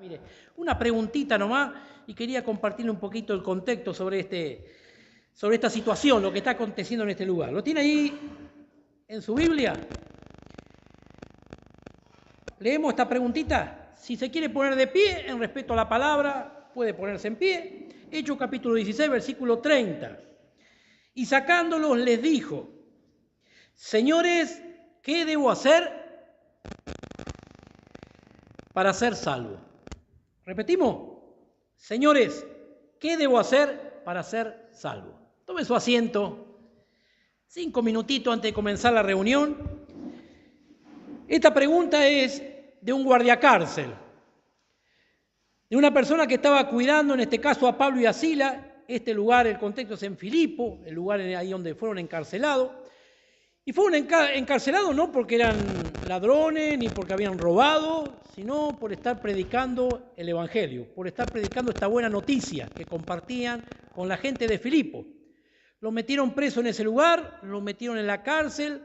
Mire, una preguntita nomás y quería compartirle un poquito el contexto sobre esta situación, lo que está aconteciendo en este lugar. ¿Lo tiene ahí en su Biblia? Leemos esta preguntita. Si se quiere poner de pie en respeto a la palabra, puede ponerse en pie. Hechos capítulo 16, versículo 30. Y sacándolos les dijo: Señores, ¿qué debo hacer para ser salvo? Repetimos. Señores, ¿qué debo hacer para ser salvo? Tome su asiento. 5 minutitos antes de comenzar la reunión. Esta pregunta es de un guardiacárcel, de una persona que estaba cuidando, en este caso a Pablo y a Silas. Este lugar, el contexto es en Filipo, el lugar ahí donde fueron encarcelados. Y fueron encarcelados no porque eran ladrones ni porque habían robado, sino por estar predicando el Evangelio, por estar predicando esta buena noticia que compartían con la gente de Filipo. Lo metieron preso en ese lugar, lo metieron en la cárcel.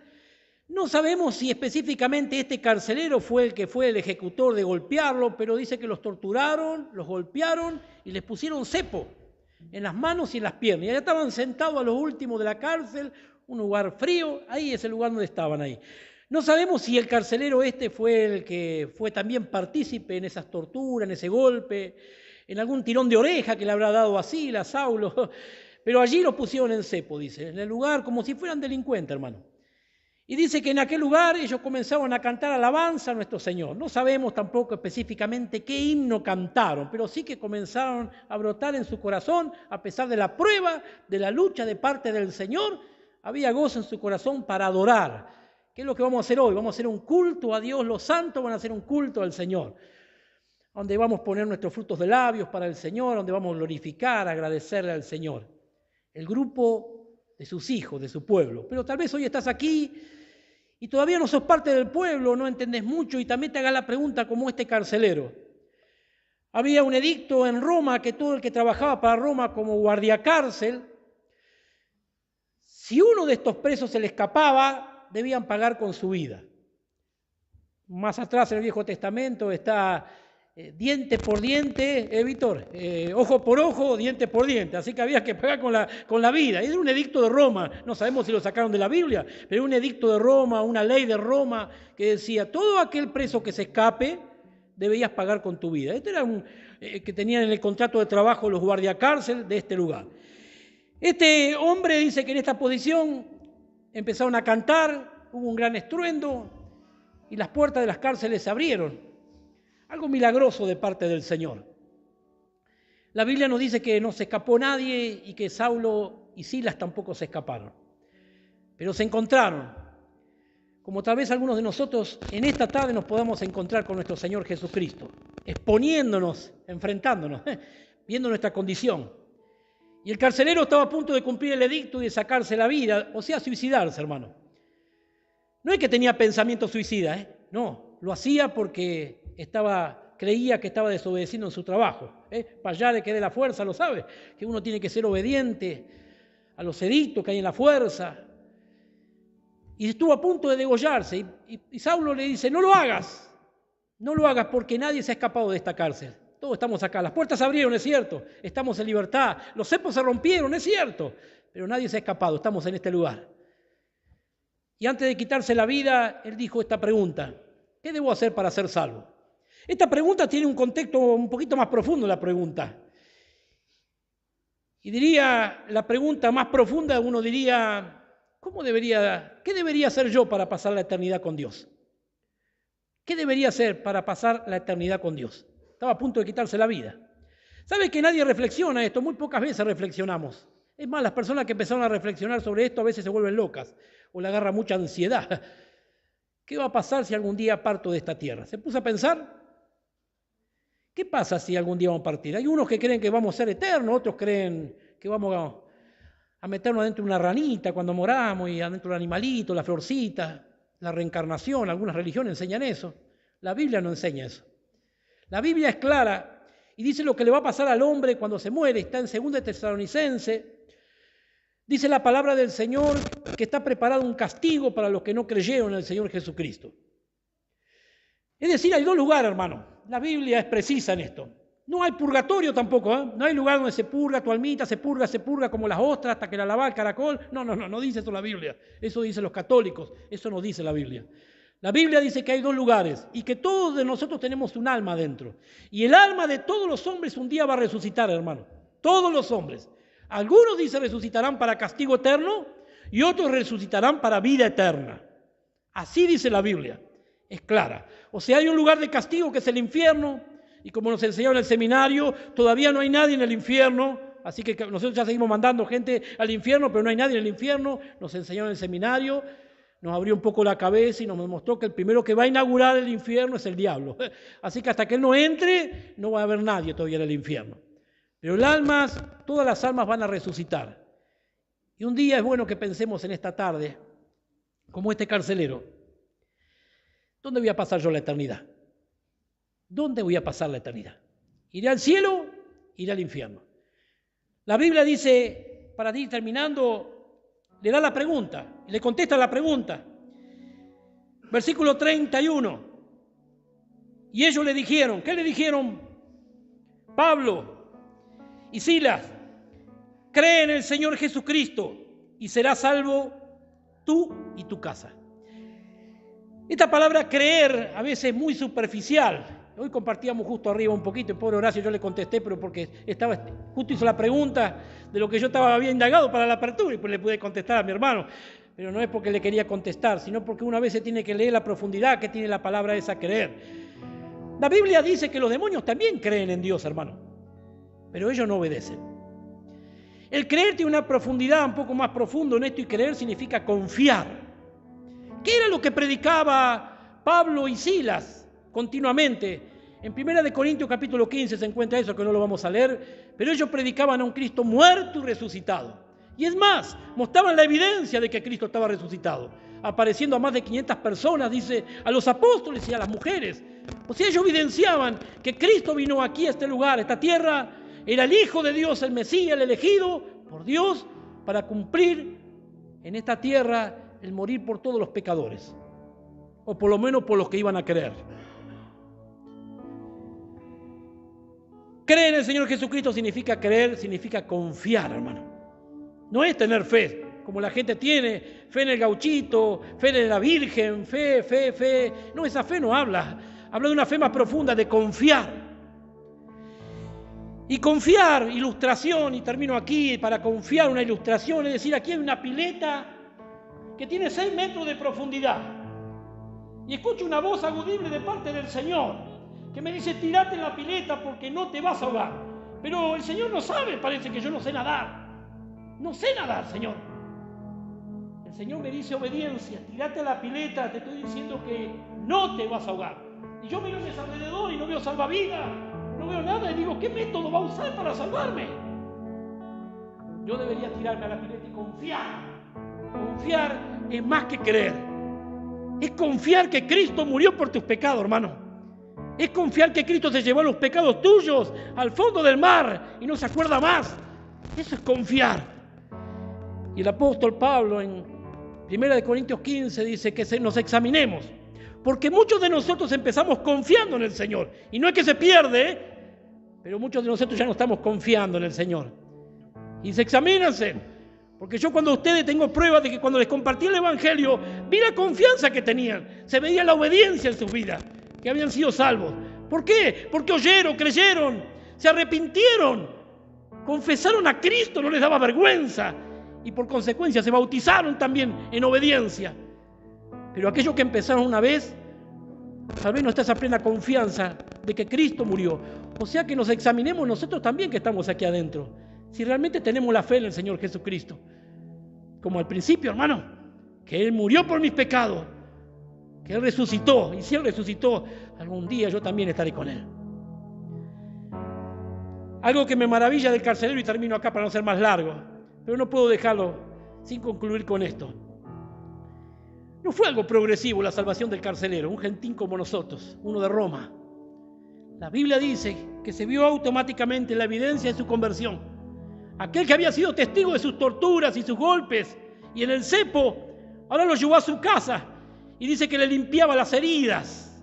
No sabemos si específicamente este carcelero fue el que fue el ejecutor de golpearlo, pero dice que los torturaron, los golpearon y les pusieron cepo en las manos y en las piernas. Y allá estaban sentados a los últimos de la cárcel, un lugar frío, ahí es el lugar donde estaban ahí. No sabemos si el carcelero este fue el que fue también partícipe en esas torturas, en ese golpe, en algún tirón de oreja que le habrá dado a Silas, a Saulo, pero allí lo pusieron en cepo, dice, en el lugar como si fueran delincuentes, hermano. Y dice que en aquel lugar ellos comenzaron a cantar alabanza a nuestro Señor. No sabemos tampoco específicamente qué himno cantaron, pero sí que comenzaron a brotar en su corazón, a pesar de la prueba, de la lucha de parte del Señor, había gozo en su corazón para adorar. ¿Qué es lo que vamos a hacer hoy? Vamos a hacer un culto a Dios, los santos van a hacer un culto al Señor, donde vamos a poner nuestros frutos de labios para el Señor, donde vamos a glorificar, agradecerle al Señor. El grupo de sus hijos, de su pueblo. Pero tal vez hoy estás aquí y todavía no sos parte del pueblo, no entendés mucho y también te hagas la pregunta como este carcelero. Había un edicto en Roma que todo el que trabajaba para Roma como guardiacárcel, si uno de estos presos se le escapaba, debían pagar con su vida. Más atrás en el Viejo Testamento está diente por diente, Víctor, ojo por ojo, diente por diente. Así que había que pagar con la vida. Era un edicto de Roma, no sabemos si lo sacaron de la Biblia, pero un edicto de Roma, una ley de Roma que decía, todo aquel preso que se escape, debías pagar con tu vida. Este era que tenían en el contrato de trabajo los guardiacárcel de este lugar. Este hombre dice que en esta posición empezaron a cantar, hubo un gran estruendo y las puertas de las cárceles se abrieron. Algo milagroso de parte del Señor. La Biblia nos dice que no se escapó nadie y que Saulo y Silas tampoco se escaparon. Pero se encontraron, como tal vez algunos de nosotros en esta tarde nos podamos encontrar con nuestro Señor Jesucristo, exponiéndonos, enfrentándonos, viendo nuestra condición. Y el carcelero estaba a punto de cumplir el edicto y de sacarse la vida, o sea, suicidarse, hermano. No es que tenía pensamiento suicida, no, lo hacía porque creía que estaba desobedeciendo en su trabajo. Para allá le quede la fuerza, lo sabe, que uno tiene que ser obediente a los edictos que hay en la fuerza. Y estuvo a punto de degollarse. Y Saulo le dice, no lo hagas porque nadie se ha escapado de esta cárcel. Todos estamos acá, las puertas se abrieron, es cierto, estamos en libertad, los cepos se rompieron, es cierto, pero nadie se ha escapado, estamos en este lugar. Y antes de quitarse la vida, él dijo esta pregunta, ¿qué debo hacer para ser salvo? Esta pregunta tiene un contexto un poquito más profundo, la pregunta. Y diría, la pregunta más profunda, uno diría, ¿qué debería hacer yo para pasar la eternidad con Dios? ¿Qué debería hacer para pasar la eternidad con Dios? Estaba a punto de quitarse la vida. ¿Sabe que nadie reflexiona esto? Muy pocas veces reflexionamos. Es más, las personas que empezaron a reflexionar sobre esto a veces se vuelven locas o le agarra mucha ansiedad. ¿Qué va a pasar si algún día parto de esta tierra? ¿Se puso a pensar? ¿Qué pasa si algún día vamos a partir? Hay unos que creen que vamos a ser eternos, otros creen que vamos a meternos adentro de una ranita cuando moramos y adentro de un animalito, la florcita, la reencarnación. Algunas religiones enseñan eso. La Biblia no enseña eso. La Biblia es clara y dice lo que le va a pasar al hombre cuando se muere. Está en 2 Tesalonicenses. Dice la palabra del Señor que está preparado un castigo para los que no creyeron en el Señor Jesucristo. Es decir, hay dos lugares, hermano. La Biblia es precisa en esto. No hay purgatorio tampoco, ¿eh? No hay lugar donde se purga tu almita, se purga como las ostras hasta que la lava el caracol. No dice eso la Biblia. Eso dicen los católicos, eso no dice la Biblia. La Biblia dice que hay dos lugares y que todos de nosotros tenemos un alma dentro. Y el alma de todos los hombres un día va a resucitar, hermano. Todos los hombres. Algunos, dice, resucitarán para castigo eterno y otros resucitarán para vida eterna. Así dice la Biblia. Es clara. O sea, hay un lugar de castigo que es el infierno. Y como nos enseñaron en el seminario, todavía no hay nadie en el infierno. Así que nosotros ya seguimos mandando gente al infierno, pero no hay nadie en el infierno. Nos enseñaron en el seminario, nos abrió un poco la cabeza y nos mostró que el primero que va a inaugurar el infierno es el diablo. Así que hasta que él no entre, no va a haber nadie todavía en el infierno. Pero todas las almas van a resucitar. Y un día es bueno que pensemos en esta tarde, como este carcelero. ¿Dónde voy a pasar yo la eternidad? ¿Dónde voy a pasar la eternidad? ¿Iré al cielo? ¿Iré al infierno? La Biblia dice, para ir terminando, le da la pregunta, le contesta la pregunta. Versículo 31. Y ellos le dijeron, ¿qué le dijeron? Pablo y Silas, cree en el Señor Jesucristo y serás salvo tú y tu casa. Esta palabra creer a veces es muy superficial. Hoy compartíamos justo arriba un poquito, el pobre Horacio yo le contesté, pero porque justo hizo la pregunta de lo que yo había indagado para la apertura y pues le pude contestar a mi hermano. Pero no es porque le quería contestar, sino porque una vez se tiene que leer la profundidad que tiene la palabra esa creer. La Biblia dice que los demonios también creen en Dios, hermano, pero ellos no obedecen. El creer tiene una profundidad un poco más profundo en esto y creer significa confiar. ¿Qué era lo que predicaba Pablo y Silas continuamente? En 1 Corintios capítulo 15 se encuentra eso, que no lo vamos a leer, pero ellos predicaban a un Cristo muerto y resucitado. Y es más, mostraban la evidencia de que Cristo estaba resucitado, apareciendo a más de 500 personas, dice, a los apóstoles y a las mujeres. O sea, ellos evidenciaban que Cristo vino aquí a este lugar, a esta tierra, era el Hijo de Dios, el Mesías, el elegido por Dios para cumplir en esta tierra el morir por todos los pecadores, o por lo menos por los que iban a creer. Creer en el Señor Jesucristo significa creer, significa confiar, hermano. No es tener fe, como la gente tiene, fe en el gauchito, fe en la Virgen, fe. No, esa fe no habla de una fe más profunda, de confiar. Y confiar, ilustración, y termino aquí, para confiar una ilustración, es decir, aquí hay una pileta que tiene 6 metros de profundidad. Y escucho una voz audible de parte del Señor, que me dice, tírate en la pileta porque no te vas a ahogar. Pero el Señor no sabe, parece que yo no sé nadar. No sé nadar, Señor. El Señor me dice obediencia, tírate a la pileta, te estoy diciendo que no te vas a ahogar. Y yo miro a mis alrededor y no veo salvavidas, no veo nada y digo, ¿qué método va a usar para salvarme? Yo debería tirarme a la pileta y confiar. Confiar es más que creer. Es confiar que Cristo murió por tus pecados, hermano. Es confiar que Cristo se llevó los pecados tuyos al fondo del mar y no se acuerda más. Eso es confiar. Y el apóstol Pablo en 1 Corintios 15 dice que nos examinemos, porque muchos de nosotros empezamos confiando en el Señor. Y no es que se pierde, pero muchos de nosotros ya no estamos confiando en el Señor. Y se examínense, porque yo cuando ustedes tengo pruebas de que cuando les compartí el Evangelio, vi la confianza que tenían, se veía la obediencia en sus vidas, que habían sido salvos. ¿Por qué? Porque oyeron, creyeron, se arrepintieron, confesaron a Cristo, no les daba vergüenza y por consecuencia se bautizaron también en obediencia. Pero aquellos que empezaron una vez, tal vez no está esa plena confianza de que Cristo murió. O sea que nos examinemos nosotros también que estamos aquí adentro, si realmente tenemos la fe en el Señor Jesucristo. Como al principio, hermano, que Él murió por mis pecados, que Él resucitó, y si Él resucitó, algún día yo también estaré con Él. Algo que me maravilla del carcelero, y termino acá para no ser más largo, pero no puedo dejarlo sin concluir con esto. No fue algo progresivo la salvación del carcelero, un gentín como nosotros, uno de Roma. La Biblia dice que se vio automáticamente la evidencia de su conversión. Aquel que había sido testigo de sus torturas y sus golpes, y en el cepo, ahora lo llevó a su casa y dice que le limpiaba las heridas.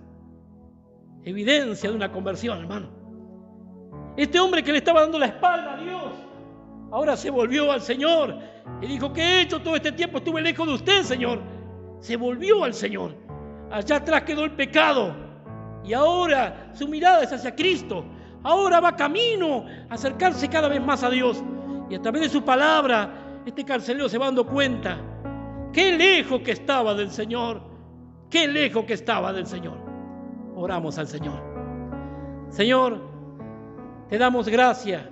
evidencia de una conversión, hermano. Este hombre que le estaba dando la espalda a Dios, ahora se volvió al Señor y dijo: ¿qué he hecho todo este tiempo? Estuve lejos de usted, Señor. Se volvió al Señor. Allá atrás quedó el pecado y ahora su mirada es hacia Cristo. Ahora va camino a acercarse cada vez más a Dios, y a través de su palabra este carcelero se va dando cuenta qué lejos que estaba del Señor, qué lejos que estaba del Señor. Oramos al Señor. Señor, te damos gracias